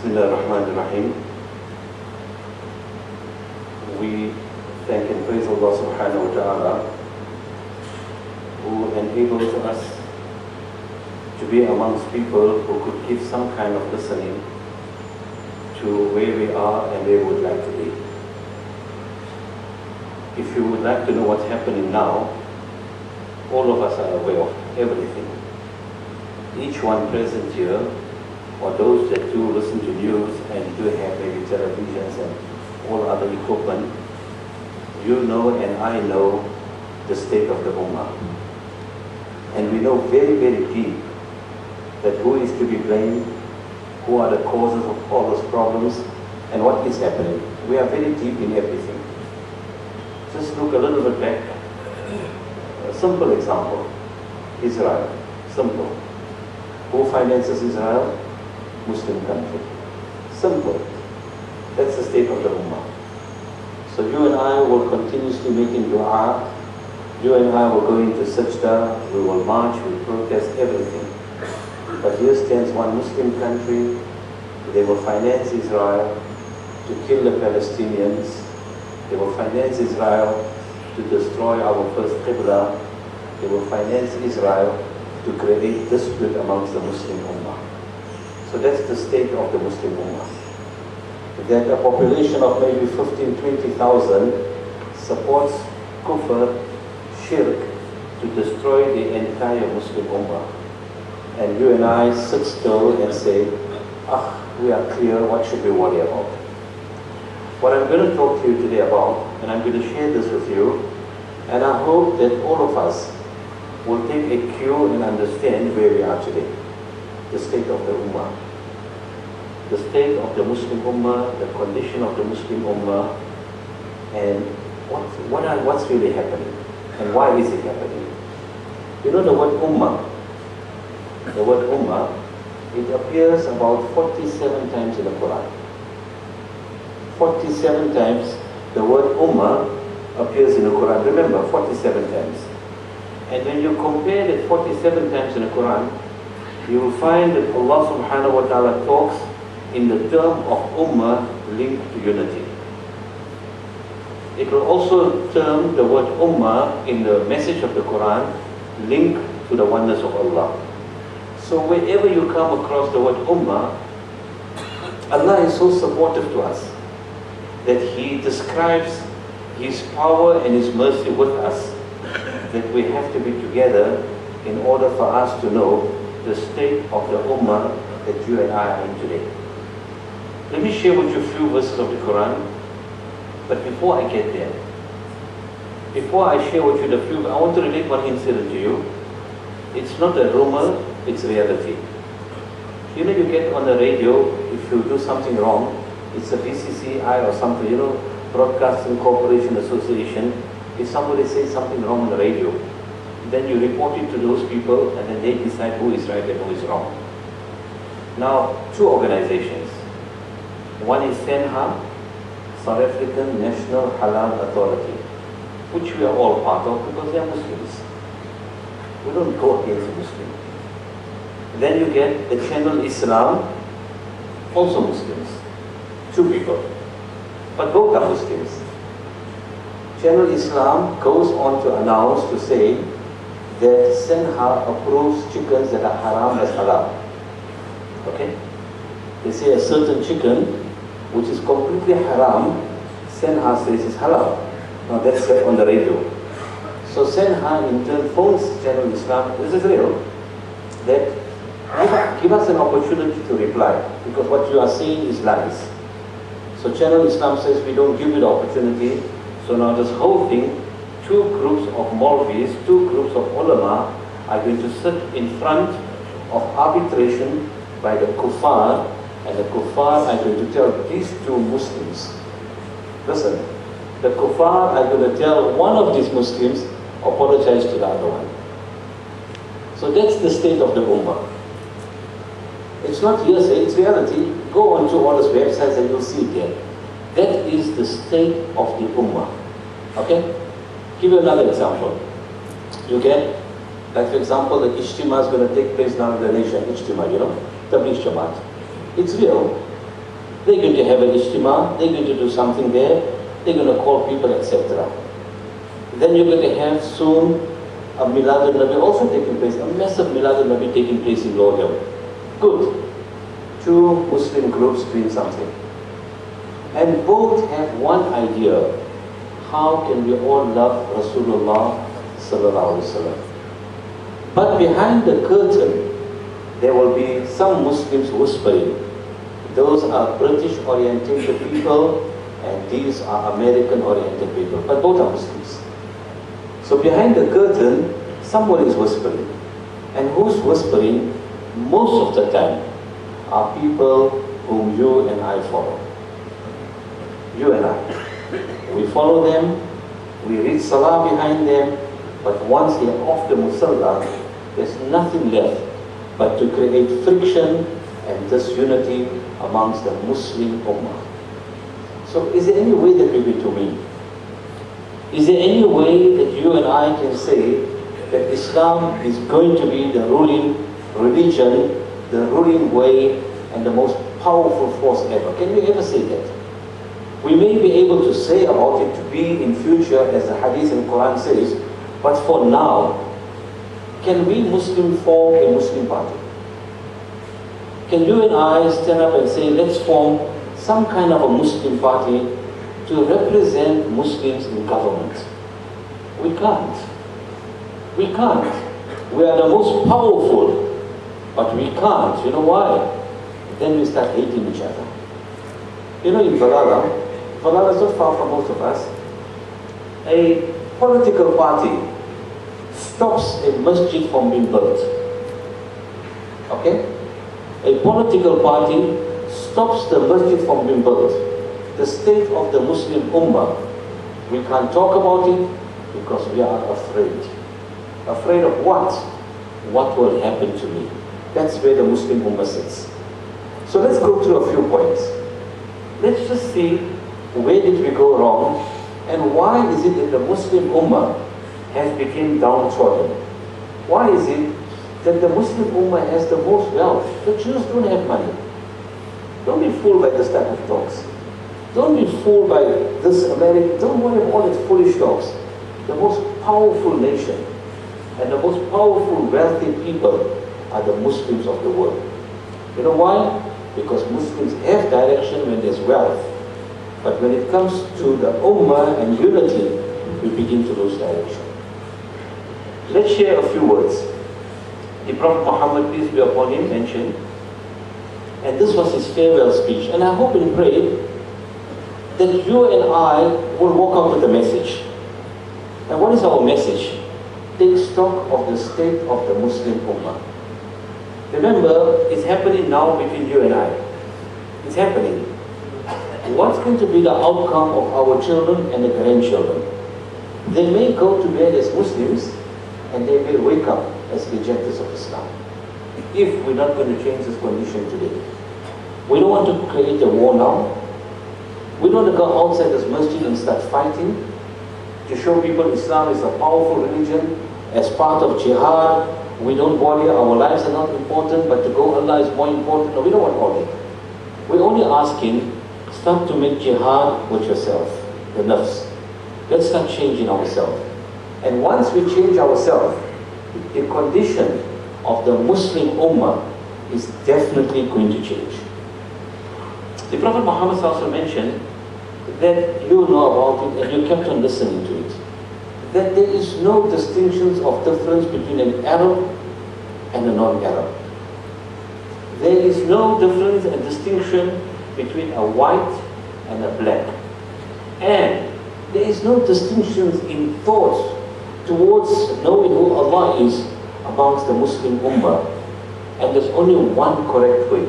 Bismillahir-Rahmanir-Rahim. We thank and praise Allah subhanahu wa ta'ala who enables us to be amongst people who could give some kind of listening to where we are and where we would like to be. If you would like to know what's happening now, all of us are aware of everything. Each one present here, or those that do listen to news and do have maybe televisions and all other equipment, you know and I know the state of the ummah. And we know very, very deep that who is to be blamed, who are the causes of all those problems, and what is happening. We are very deep in everything. Just look a little bit back. A simple example, Israel, simple. Who finances Israel? Muslim country. Simple. That's the state of the ummah. So you and I will continuously making dua. You and I will go into sajda, we will march, we will protest, everything. But here stands one Muslim country, they will finance Israel to kill the Palestinians, they will finance Israel to destroy our first Qibla, they will finance Israel to create dispute amongst the Muslim ummah. So that's the state of the Muslim ummah. That a population of maybe 15, 20,000 supports kufr, shirk, to destroy the entire Muslim ummah. And you and I sit still and say, we are clear, what should we worry about? What I'm going to talk to you today about, and I'm going to share this with you, and I hope that all of us will take a cue and understand where we are today. The state of the ummah. The state of the Muslim ummah, the condition of the Muslim ummah, and what's really happening, and why is it happening? You know the word ummah? The word ummah, it appears about 47 times in the Quran. 47 times the word ummah appears in the Quran. Remember, 47 times. And when you compare that 47 times in the Quran, you will find that Allah subhanahu wa ta'ala talks in the term of ummah linked to unity. It will also term the word ummah in the message of the Quran linked to the oneness of Allah. So wherever you come across the word ummah, Allah is so supportive to us that He describes His power and His mercy with us, that we have to be together in order for us to know the state of the ummah that you and I are in today. Let me share with you a few verses of the Quran, but before I get there, before I share with you the few, I want to relate one incident to you. It's not a rumor, it's reality. You know, you get on the radio, if you do something wrong, it's a BCCI or something, you know, Broadcasting Corporation Association. If somebody says something wrong on the radio, then you report it to those people and then they decide who is right and who is wrong. Now, two organizations. One is SENHA, South African National Halal Authority, which we are all part of because they are Muslims. We don't go against the Muslim. Then you get the Channel Islam, also Muslims. Two people. But both are Muslims. Channel Islam goes on to announce, to say that Senha approves chickens that are haram as halal. Okay? They say a certain chicken which is completely haram, Senha says is halal. Now that's said on the radio. So Senha in turn phones Channel Islam, this is real, that give us an opportunity to reply, because what you are saying is lies. So Channel Islam says we don't give you the opportunity. So now this whole thing, two groups of Maulvis, two groups of ulama are going to sit in front of arbitration by the kuffar, and the kuffar are going to tell these two Muslims, listen, the kuffar are going to tell one of these Muslims, apologize to the other one. So that's the state of the ummah. It's not hearsay, it's reality. Go onto all those websites and you'll see it there. That is the state of the ummah. Okay? Give you another example. You get, like for example, the Ijtima is going to take place now in the nation, Ijtima, you know, Tabligh Jamaat. It's real. They're going to have an ijtima, they're going to do something there, they're going to call people, etc. Then you're going to have soon a Milad al-Nabi also taking place, a massive Milad al-Nabi taking place in Loyal. Good. Two Muslim groups doing something. And both have one idea. How can we all love Rasulullah sallallahu alaihi wasallam? But behind the curtain, there will be some Muslims whispering. Those are British-oriented people, and these are American-oriented people. But both are Muslims. So behind the curtain, someone is whispering. And who's whispering? Most of the time are people whom you and I follow. You and I. We follow them, we read salah behind them, but once they're off the musalla, there's nothing left but to create friction and disunity amongst the Muslim ummah. So is there any way that we're going to win? Is there any way that you and I can say that Islam is going to be the ruling religion, the ruling way, and the most powerful force ever? Can we ever say that? We may be able to say about it to be in future, as the Hadith and Quran says, but for now, can we Muslim form a Muslim party? Can you and I stand up and say, let's form some kind of a Muslim party to represent Muslims in government? We can't. We can't. We are the most powerful, but we can't. You know why? Then we start hating each other. You know, in Valala is not far from most of us, a political party stops a masjid from being built. Okay? A political party stops the masjid from being built. The state of the Muslim ummah, we can't talk about it because we are afraid. Afraid of what? What will happen to me? That's where the Muslim ummah sits. So let's go through a few points. Let's just see where did we go wrong and why is it that the Muslim ummah has become downtrodden? Why is it that the Muslim ummah has the most wealth? The Jews don't have money. Don't be fooled by this type of talks. Don't be fooled by this American, don't worry about all its foolish talks. The most powerful nation and the most powerful wealthy people are the Muslims of the world. You know why? Because Muslims have direction when there's wealth. But when it comes to the ummah and unity, we begin to lose direction. Let's share a few words. The Prophet Muhammad, peace be upon him, mentioned, and this was his farewell speech. And I hope and pray that you and I will walk out with a message. And what is our message? Take stock of the state of the Muslim ummah. Remember, it's happening now between you and I. It's happening. What's going to be the outcome of our children and the grandchildren? They may go to bed as Muslims and they will wake up as rejectors of Islam. If we're not going to change this condition today. We don't want to create a war now. We don't want to go outside this masjid and start fighting to show people Islam is a powerful religion as part of jihad. We don't worry, our lives are not important, but to go Allah is more important. No, we don't want all that. We're only asking, start to make jihad with yourself, the nafs. Let's start changing ourselves. And once we change ourselves, the condition of the Muslim ummah is definitely going to change. The Prophet Muhammad also mentioned that you know about it and you kept on listening to it. That there is no distinctions of difference between an Arab and a non-Arab. There is no difference and distinction between a white and a black. And there is no distinctions in thoughts towards knowing who Allah is amongst the Muslim ummah. And there's only one correct way,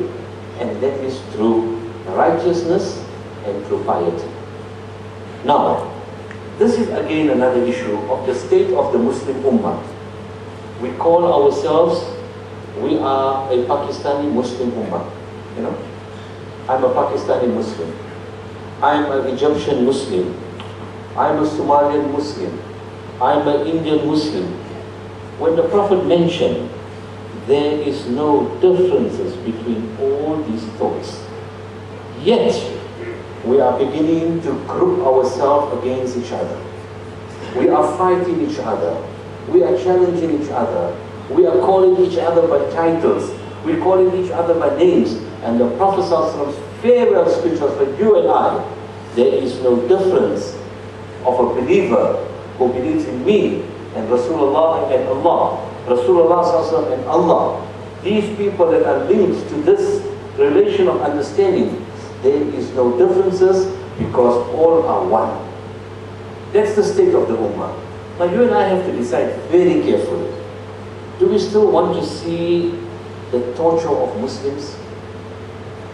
and that is through righteousness and through piety. Now, this is again another issue of the state of the Muslim ummah. We call ourselves, we are a Pakistani Muslim ummah. You know, I'm a Pakistani Muslim. I'm an Egyptian Muslim. I'm a Somalian Muslim. I'm an Indian Muslim. When the Prophet mentioned, there is no differences between all these thoughts. Yet, we are beginning to group ourselves against each other. We are fighting each other. We are challenging each other. We are calling each other by titles. We're calling each other by names. And the Prophet ﷺ's farewell speech was for you and I. There is no difference of a believer who believes in me and Rasulullah and Allah. Rasulullah ﷺ and Allah. These people that are linked to this relation of understanding, there is no differences because all are one. That's the state of the ummah. Now you and I have to decide very carefully. Do we still want to see the torture of Muslims?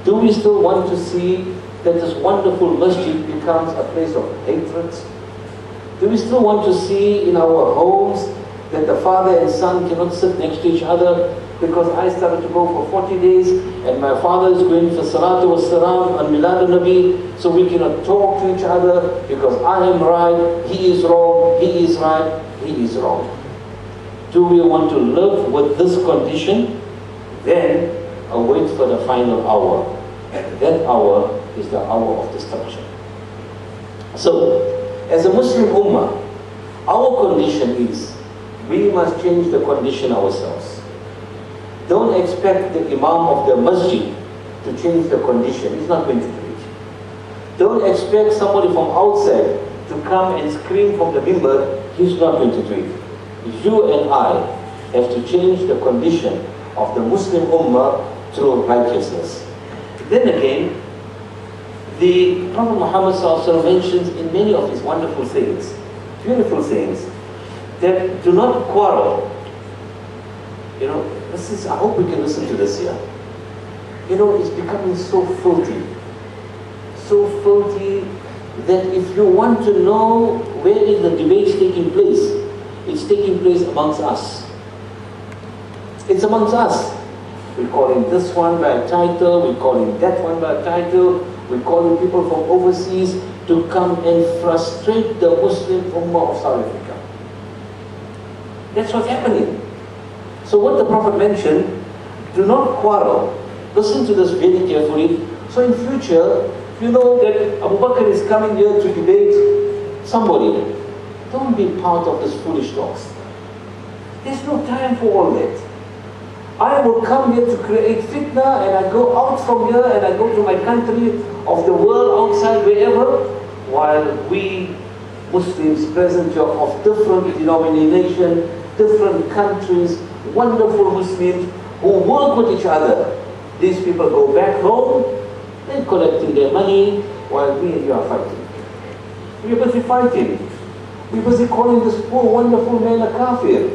Do we still want to see that this wonderful masjid becomes a place of hatred? Do we still want to see in our homes that the father and son cannot sit next to each other because I started to go for 40 days and my father is going for Salatu was Salam and Milad al-Nabi, so we cannot talk to each other because I am right, he is wrong, he is right, he is wrong. Do we want to live with this condition? Then await for the final hour. And that hour is the hour of destruction. So, as a Muslim ummah, our condition is, we must change the condition ourselves. Don't expect the imam of the masjid to change the condition. He's not going to do it. Don't expect somebody from outside to come and scream from the mimbar. He's not going to do it. You and I have to change the condition of the Muslim ummah through righteousness. Then again, the Prophet Muhammad ﷺ mentions in many of his wonderful sayings, beautiful sayings, that do not quarrel. You know, this is, I hope we can listen to this here. You know, it's becoming so filthy that if you want to know where is the debate taking place, it's taking place amongst us. It's amongst us. We're calling this one by a title, we're calling that one by a title, we're calling people from overseas to come and frustrate the Muslim ummah of South Africa. That's what's happening. So what the Prophet mentioned, do not quarrel. Listen to this very carefully. So in future, you know that Aboobakr is coming here to debate somebody. Don't be part of this foolish talks. There's no time for all that. I will come here to create fitna and I go out from here and I go to my country of the world outside wherever, while we Muslims present here of different denominations, different countries, wonderful Muslims who work with each other. These people go back home, they're collecting their money while we and you are fighting. We're busy fighting. We're busy calling this poor wonderful man a kafir.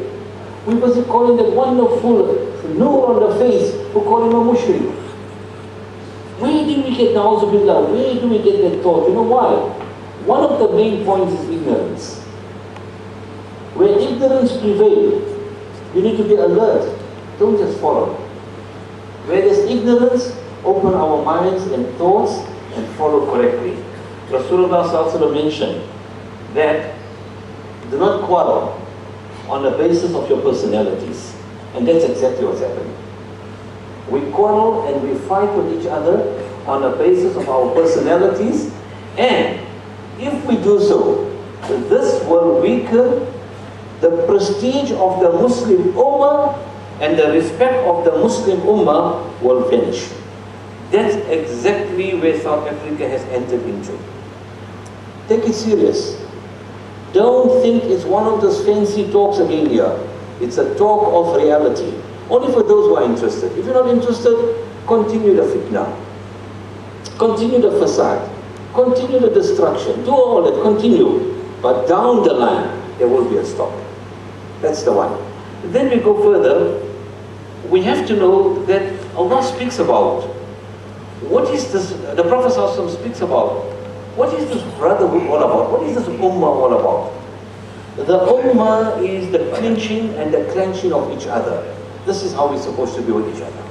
We're busy calling that wonderful nur on the face who call him a mushrik. Where do we get na'uzubillah? Where do we get that thought? You know why? One of the main points is ignorance. Where ignorance prevails, you need to be alert. Don't just follow. Where there's ignorance, open our minds and thoughts and follow correctly. Rasulullah ﷺ mentioned that do not quarrel on the basis of your personalities. And that's exactly what's happening. We quarrel and we fight with each other on the basis of our personalities, and if we do so, this will weaken the prestige of the Muslim ummah, and the respect of the Muslim ummah will vanish. That's exactly where South Africa has entered into. Take it serious. Don't think it's one of those fancy talks again here. It's a talk of reality. Only for those who are interested. If you're not interested, continue the fitna. Continue the facade. Continue the destruction. Do all that, continue. But down the line, there will be a stop. That's the one. Then we go further. We have to know that Allah speaks about, what is this, the Prophet ﷺ speaks about, what is this brotherhood all about? What is this ummah all about? The ummah is the clinching and the clenching of each other. This is how we're supposed to be with each other.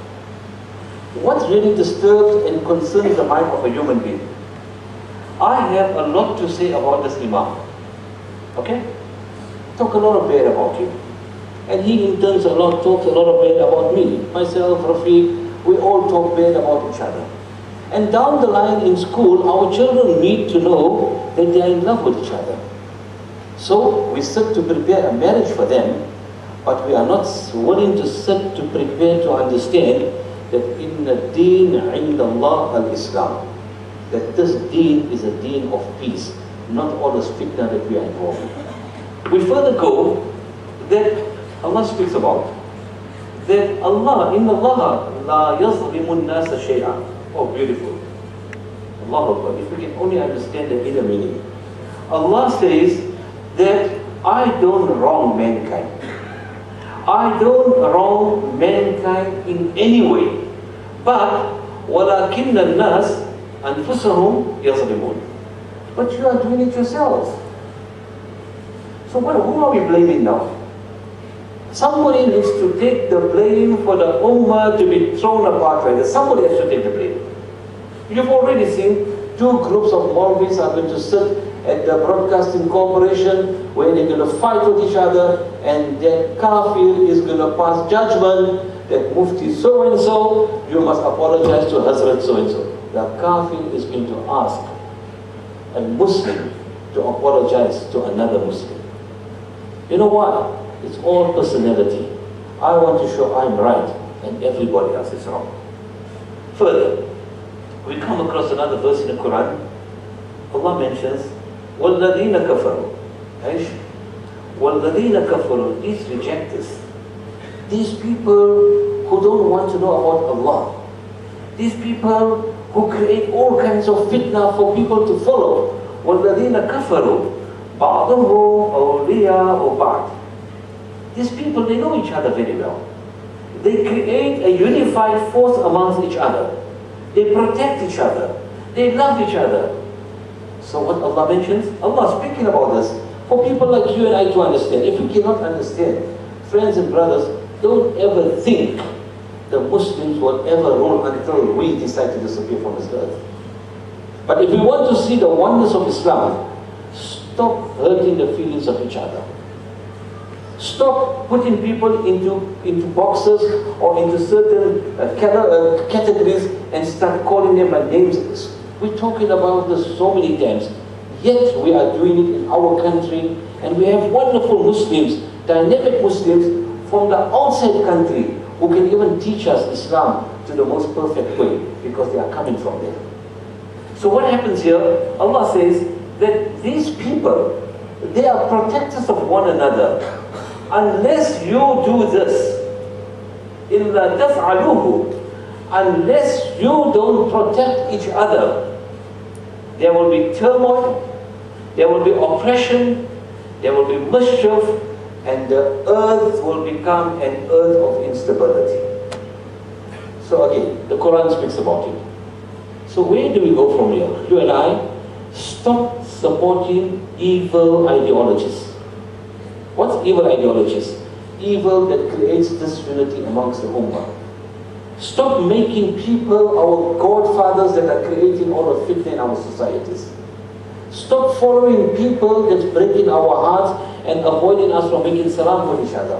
What really disturbs and concerns the mind of a human being? I have a lot to say about this imam. Okay? Talk a lot of bad about him. And he in turn talks a lot of bad about me. Myself, Rafiq, we all talk bad about each other. And down the line in school, our children need to know that they are in love with each other. So we sit to prepare a marriage for them, but we are not willing to sit to prepare to understand that inna deen inda Allah al-Islam, that this deen is a deen of peace, not all this fitna that we are involved in. We further go that Allah speaks about that Allah, inna Allah la yazlimu an-nasa shay'an. Oh, beautiful. Allahu Akbar. If we can only understand the inner meaning. Allah says that I don't wrong mankind. I don't wrong mankind in any way. But وَلَكِنَّ النَّاسِ أَنفُسَهُمْ يَظْلِمُونَ. But you are doing it yourselves. So who are we blaming now? Somebody needs to take the blame for the ummah to be thrown apart like this. Somebody has to take the blame. You've already seen two groups of Maulvis are going to sit at the Broadcasting Corporation where they're going to fight with each other, and that kafir is going to pass judgment that Mufti so-and-so, you must apologize to Hazrat so-and-so. The kafir is going to ask a Muslim to apologize to another Muslim. You know why? It's all personality. I want to show I'm right and everybody else is wrong. Further, we come across another verse in the Quran. Allah mentions, وَالَّذِينَ كَفَرُوا. وَالَّذِينَ كَفَرُوا. These rejectors, these people who don't want to know about Allah, these people who create all kinds of fitna for people to follow. وَالَّذِينَ كَفَرُوا بَعْضُهُمْ أَوْلِيَاءُ بَعْضٍ. These people, they know each other very well. They create a unified force amongst each other. They protect each other. They love each other. So what Allah mentions, Allah is speaking about this for people like you and I to understand. If we cannot understand, friends and brothers, don't ever think the Muslims will ever rule until we decide to disappear from this earth. But if we want to see the oneness of Islam, stop hurting the feelings of each other. Stop putting people into boxes or into certain categories and start calling them by names. We're talking about this so many times, yet we are doing it in our country, and we have wonderful Muslims, dynamic Muslims from the outside country who can even teach us Islam to the most perfect way because they are coming from there. So what happens here? Allah says that these people, they are protectors of one another. Unless you do this, إِلَّا تَفْعَلُوهُ, unless you don't protect each other, there will be turmoil, there will be oppression, there will be mischief, and the earth will become an earth of instability. So again, the Quran speaks about it. So where do we go from here? You and I, stop supporting evil ideologies. What's evil ideologies? Evil that creates disunity amongst the ummah. Stop making people our godfathers that are creating all the fitna in our societies. Stop following people that's breaking our hearts and avoiding us from making salam with each other.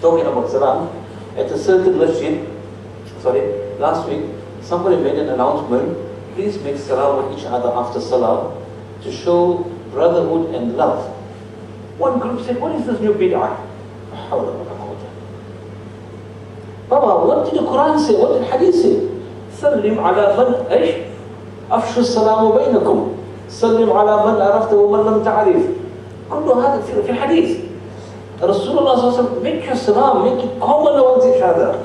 Talking about salam, at a certain masjid, last week, somebody made an announcement, please make salam with each other after salah to show brotherhood and love. One group said, what is this new bid'ah? Baba, what did the Quran say? What did Hadith say? Sallim ala man afshu salamu baynakum. Sallim ala man arafta wa man lam ta'arif. Kullu hada fi hadith. Rasulullah sallallahu make your salam, make it common amongst each other.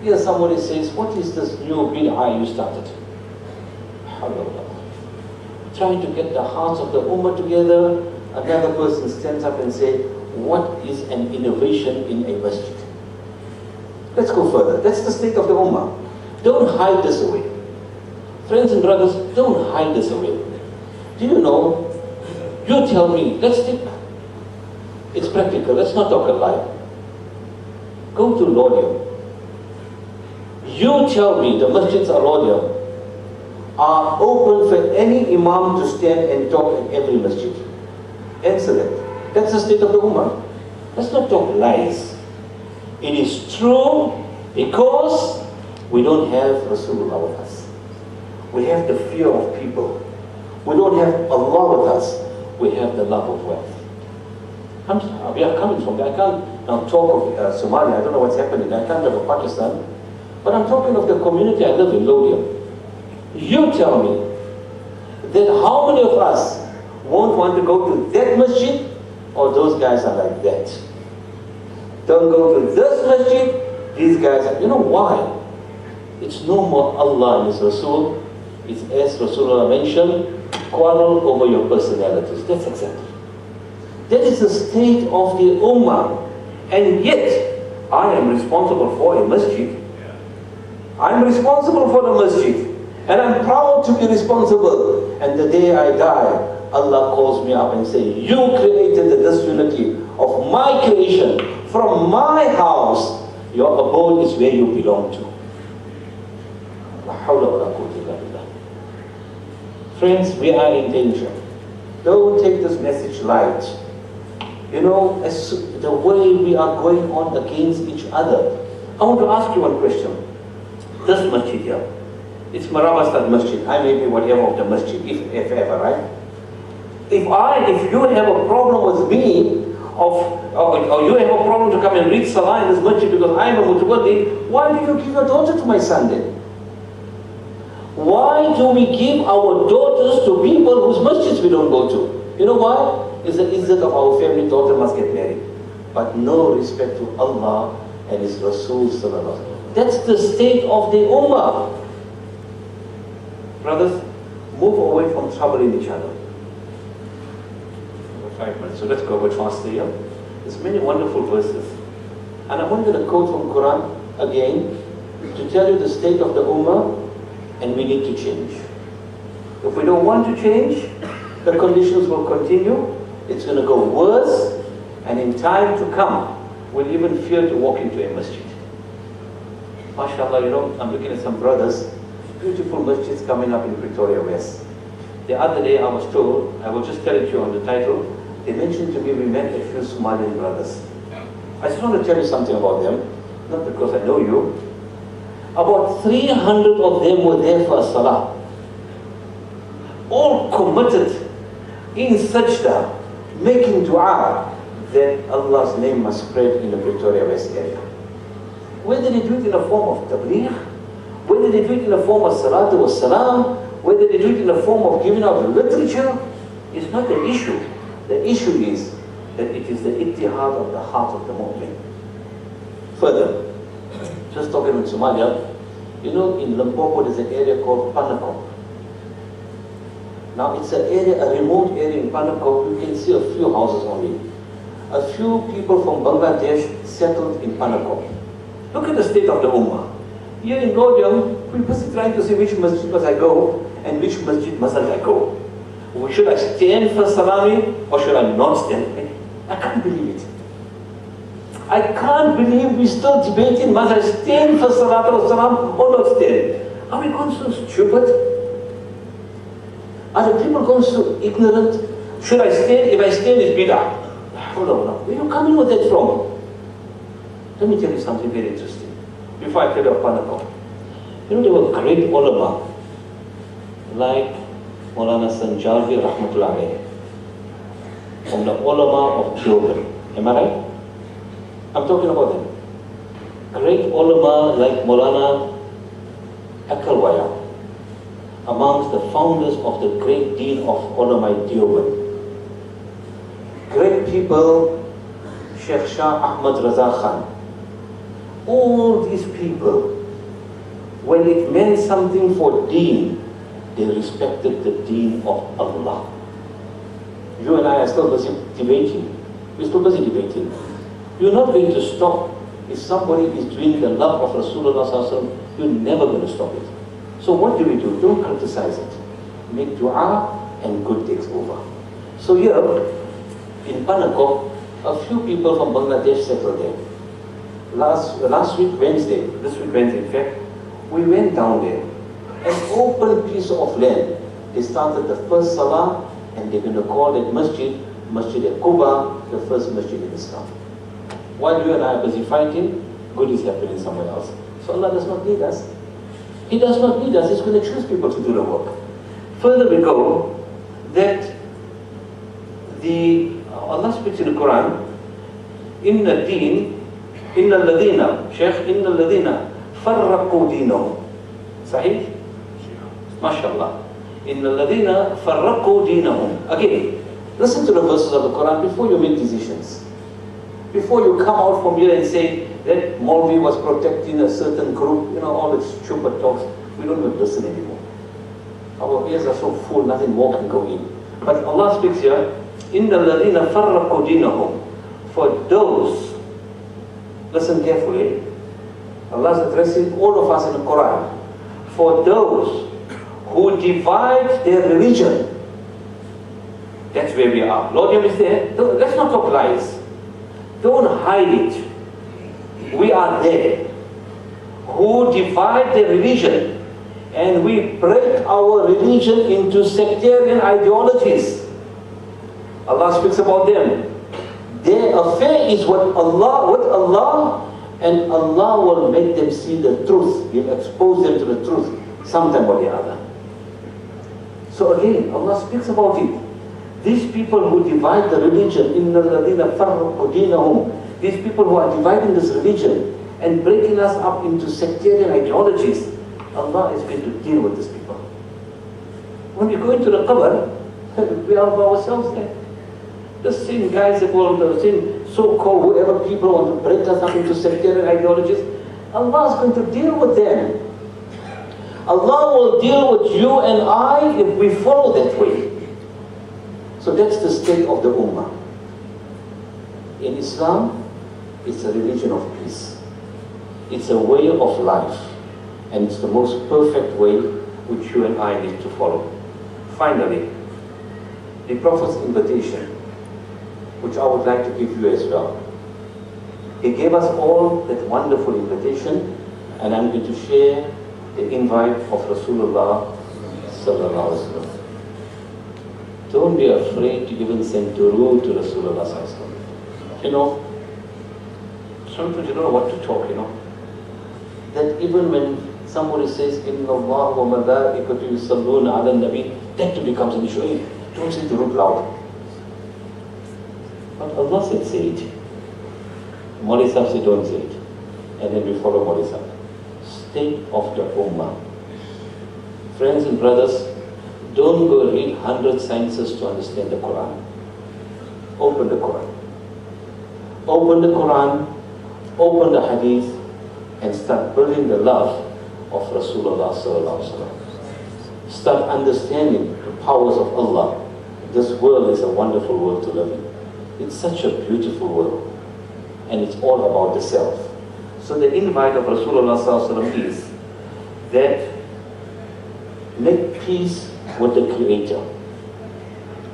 Here somebody says, what is this new bid'ah you started? Trying to get the hearts of the ummah together. Another person stands up and says, what is an innovation in a masjid? Let's go further. That's the state of the ummah. Don't hide this away. Friends and brothers, don't hide this away. Do you know, you tell me, it's practical, let's not talk a lie. Go to Lordia. You tell me the masjids Al-Lordia are open for any imam to stand and talk in every masjid. Answer that. That's the state of the ummah. Let's not talk lies. It is true because we don't have Rasulullah with us. We have the fear of people. We don't have Allah with us. We have the love of wealth. We are coming from there. I can't now talk of Somalia. I don't know what's happening. I can't talk of Pakistan. But I'm talking of the community I live in, Lothian. You tell me that how many of us won't want to go to that masjid, or those guys are like that? Don't go to this masjid, these guys are, you know why? It's no more Allah and His Rasul. It's as Rasulullah mentioned, quarrel over your personalities. That's exactly. That is the state of the ummah. And yet, I am responsible for a masjid. I'm responsible for the masjid. And I'm proud to be responsible. And the day I die, Allah calls me up and says, you created the disunity of my creation from my house. Your abode is where you belong to. Friends, we are in danger. Don't take this message light. You know, the way we are going on against each other. I want to ask you one question. This masjid here, it's Marabastad masjid. I may be whatever of the masjid, if ever, right? If you have a problem with me, or you have a problem to come and read Salah in this masjid because I am a mutawaddi, why do you give your daughter to my son then? Why do we give our daughters to people whose masjids we don't go to? You know why? It's the izzat of our family, daughter must get married. But no respect to Allah and His Rasul sallallahu alaihi wasallam. That's the state of the ummah. Brothers, move away from troubling each other. 5 minutes, so let's go a bit faster here. There's many wonderful verses. And I wanted to quote from Quran again to tell you the state of the ummah, and we need to change. If we don't want to change, the conditions will continue. It's going to go worse, and in time to come, we'll even fear to walk into a masjid. MashaAllah, you know, I'm looking at some brothers, beautiful masjids coming up in Pretoria West. The other day I was told, I will just tell it to you on the title, they mentioned to me we met a few Somalian brothers. I just want to tell you something about them, not because I know you. About 300 of them were there for a salah. All committed in sajda, making dua that Allah's name must spread in the Pretoria West area. Whether they do it in the form of tabligh, whether they do it in the form of salatu wa salam, whether they do it in the form of giving out literature, is not the issue. The issue is that it is the ittihad of the heart of the mu'min. Further, just talking in Somalia, you know, in Limpopo there's an area called Panakop. Now it's an area, a remote area in Panakop. You can see a few houses only. A few people from Bangladesh settled in Panakop. Look at the state of the ummah. Here in Lothian, we're busy trying to see which masjid must I go and which masjid mustn't I go. Should I stand for salami or should I not stand? I can't believe it. I can't believe we're still debating, must I stand for salat or salam or not stand? Are we going so stupid? Are the people going so ignorant? Should I stand? If I stand, it's bid'ah. Hold on, where are you coming with that from? Let me tell you something very interesting. Before I tell you of Panakop. You know, there were great ulama, like Maulana Sanjavi Rahmatullah alayhi, from the ulama of Deoband. Am I right? I'm talking about them. Great ulama like Maulana Akalwaya, amongst the founders of the great deen of ulama Deoband. Great people, Sheikh Shah Ahmad Raza Khan. All these people, when it meant something for deen, they respected the deen of Allah. You and I are still busy debating. We're still busy debating. You're not going to stop. If somebody is doing the love of Rasulullah, you're never going to stop it. So what do? Don't criticize it. Make dua and good takes over. So here, in Panakop, a few people from Bangladesh settled there. Last week Wednesday, this week Wednesday in fact, we went down there. An open piece of land. They started the first salah and they're going to call it Masjid al-Quba, the first masjid in Islam. While you and I are busy fighting, good is happening somewhere else. So Allah does not need us. He does not need us. He's going to choose people to do the work. Further we go, that Allah speaks in the Quran, Inna deen, Inna ladina, Shaykh, Inna ladina, farraqu deenahum. Sahih? MashaAllah. Inna ladina, farraqu deenahum. Again, listen to the verses of the Quran before you make decisions. Before you come out from here and say that Maulvi was protecting a certain group, all the stupid talks, we don't even listen anymore. Our ears are so full, nothing more can go in. But Allah speaks here, إِنَّ الَّذِينَ فَرَّقُوا دِينَهُمْ. For those, listen carefully, Allah is addressing all of us in the Quran. For those who divide their religion, that's where we are. Lord, you understand? Let's not talk lies. Don't hide it. We are there. Who divide their religion, and we break our religion into sectarian ideologies. Allah speaks about them. Their affair is with Allah, and Allah will make them see the truth. He'll expose them to the truth, sometime or the other. So again, Allah speaks about it. These people who divide the religion, إِنَّ الَّذِينَ فَرَّقُوا دِينَهُمْ, these people who are dividing this religion and breaking us up into sectarian ideologies, Allah is going to deal with these people. When we go into the qabr, we are by ourselves there. The same guys, the same so-called whoever people want to break us up into sectarian ideologies, Allah is going to deal with them. Allah will deal with you and I if we follow that way. So that's the state of the ummah. In Islam, it's a religion of peace. It's a way of life. And it's the most perfect way which you and I need to follow. Finally, the Prophet's invitation, which I would like to give you as well. He gave us all that wonderful invitation, and I'm going to share the invite of Rasulullah sallallahu alaihi wasallam. Don't be afraid to even send durood to Rasulullah sallallahu alaihi wasallam. Sometimes you don't know what to talk, That even when somebody says, Inna Allah wa malaikatu yusalluna ala nabi, that becomes an issue. Hey, don't say durood loud. But Allah said, say it. Maulvi Sahib said, don't say it. And then we follow Maulvi Sahib. State of the ummah. Friends and brothers, don't go read 100 sciences to understand the Quran. Open the Quran. Open the Quran, open the Hadith, and start building the love of Rasulullah sallallahu alaihi wasallam. Start understanding the powers of Allah. This world is a wonderful world to live in. It's such a beautiful world, and it's all about the self. So the invite of Rasulullah sallallahu alaihi wasallam is that make peace with the Creator.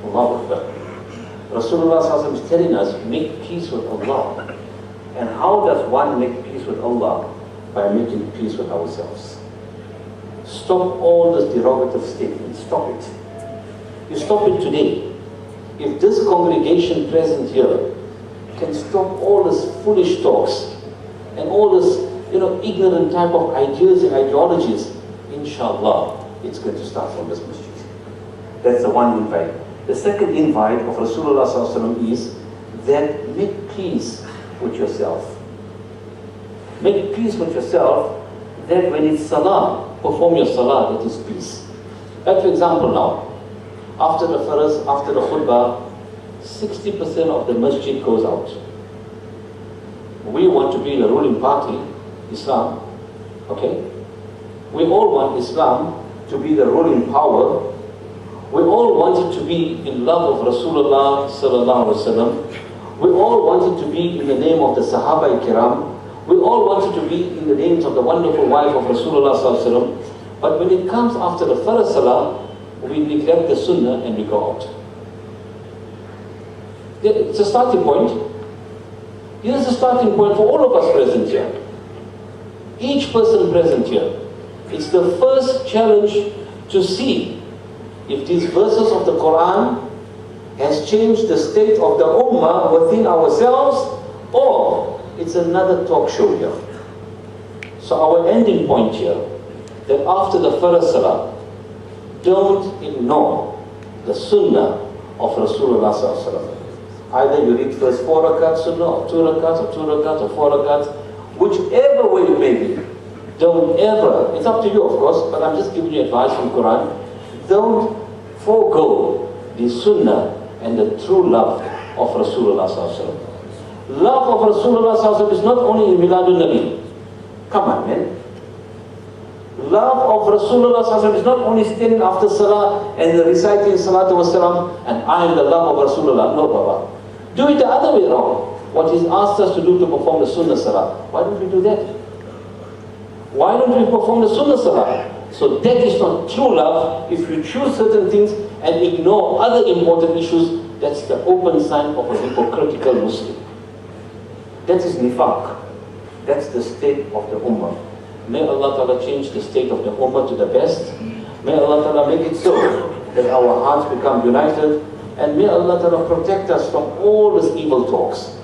Allahu Akbar. Rasulullah sallallahu alaihi wasallam is telling us, make peace with Allah. And how does one make peace with Allah? By making peace with ourselves. Stop all these derogative statements. Stop it. You stop it today. If this congregation present here can stop all these foolish talks and all this, ignorant type of ideas and ideologies, inshallah, it's going to start from this masjid. That's the one invite. The second invite of Rasulullah sallallahu alaihi wasallam is that make peace with yourself. Make peace with yourself that when it's salah, perform your salah, that is peace. Like for example now, after the faraz, after the khutbah, 60% of the masjid goes out. We want to be the ruling party, Islam, okay? We all want Islam to be the ruling power. We all wanted to be in love of Rasulullah sallallahu alaihi wasallam. We all wanted to be in the name of the Sahaba Kiram. We all wanted to be in the names of the wonderful wife of Rasulullah sallallahu alaihi wasallam. But when it comes after the Farz Salah, we neglect the Sunnah and we go out. It's a starting point. Here's a starting point for all of us present here. Each person present here. It's the first challenge to see if these verses of the Quran has changed the state of the ummah within ourselves, or it's another talk show here. So our ending point here that after the first salah, don't ignore the sunnah of Rasulullah sallallahu alaihi wasallam. Either you read first 4 rakats sunnah, or 2 rakats, or 2 rakats, or 4 rakats, whichever way it may be. Don't ever, it's up to you of course, but I'm just giving you advice from Quran. Don't forego the sunnah and the true love of Rasulullah sallallahu alaihi wasallam. Love of Rasulullah sallallahu alaihi wasallam is not only in Miladun Nabi. Come on, man. Love of Rasulullah sallallahu alaihi wasallam is not only standing after salah and reciting salatu wassalam and I am the love of Rasulullah. No, Baba. Do it the other way around. What He's asked us to do to perform the sunnah salah. Why don't we do that? Why don't we perform the sunnah salah? So that is not true love. If you choose certain things and ignore other important issues, that's the open sign of a hypocritical Muslim. That is nifaq. That's the state of the ummah. May Allah Ta'ala change the state of the ummah to the best. May Allah Ta'ala make it so that our hearts become united. And may Allah Ta'ala protect us from all these evil talks.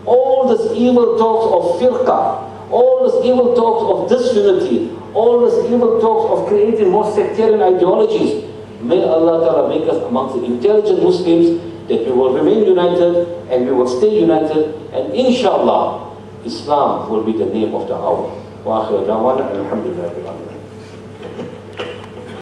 All these evil talks of firqa. All these evil talks of disunity. All these evil talks of creating more sectarian ideologies. May Allah Ta'ala make us amongst the intelligent Muslims, that we will remain united and we will stay united, and inshallah Islam will be the name of the hour. Wa akhiru da'wana alhamdulillah.